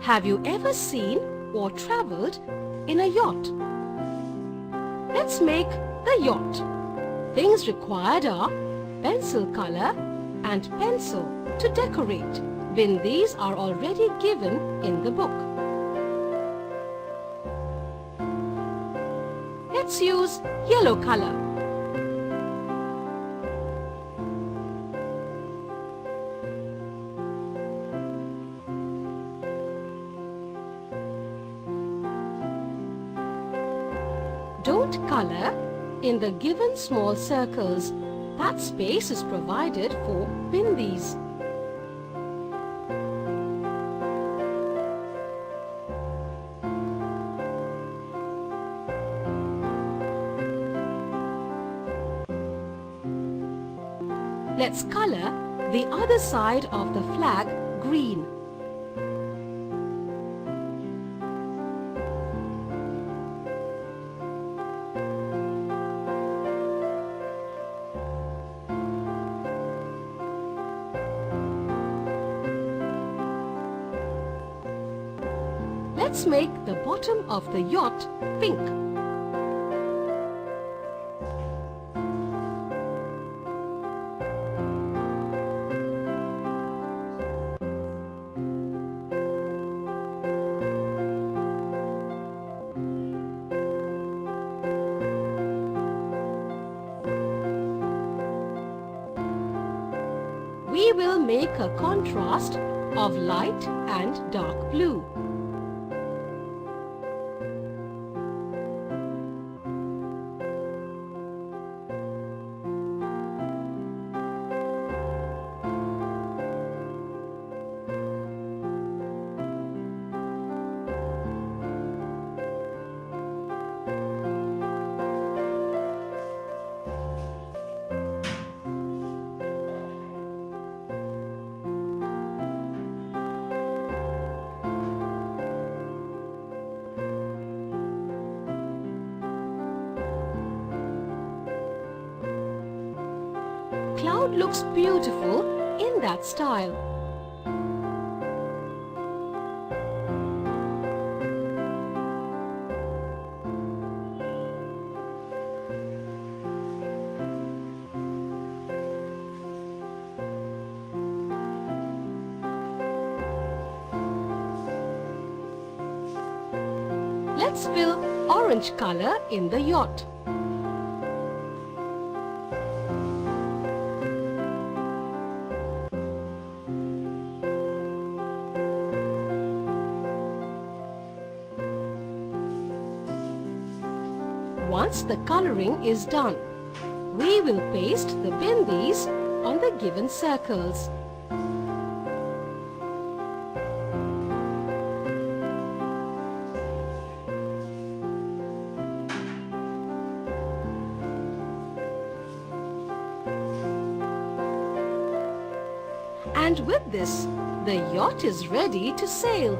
Have you ever seen or traveled in a yacht? Let's make the yacht. Things required are pencil color and pencil to decorate. Bindis are already given in the book. Let's use yellow color. Don't color in the given small circles. That space is provided for bindis. Let's color the other side of the flag green. Let's make the bottom of the yacht pink. We will make a contrast of light and dark blue. Cloud looks beautiful in that style. Let's fill orange color in the yacht. Once the coloring is done, we will paste the bindis on the given circles. And with this, the yacht is ready to sail.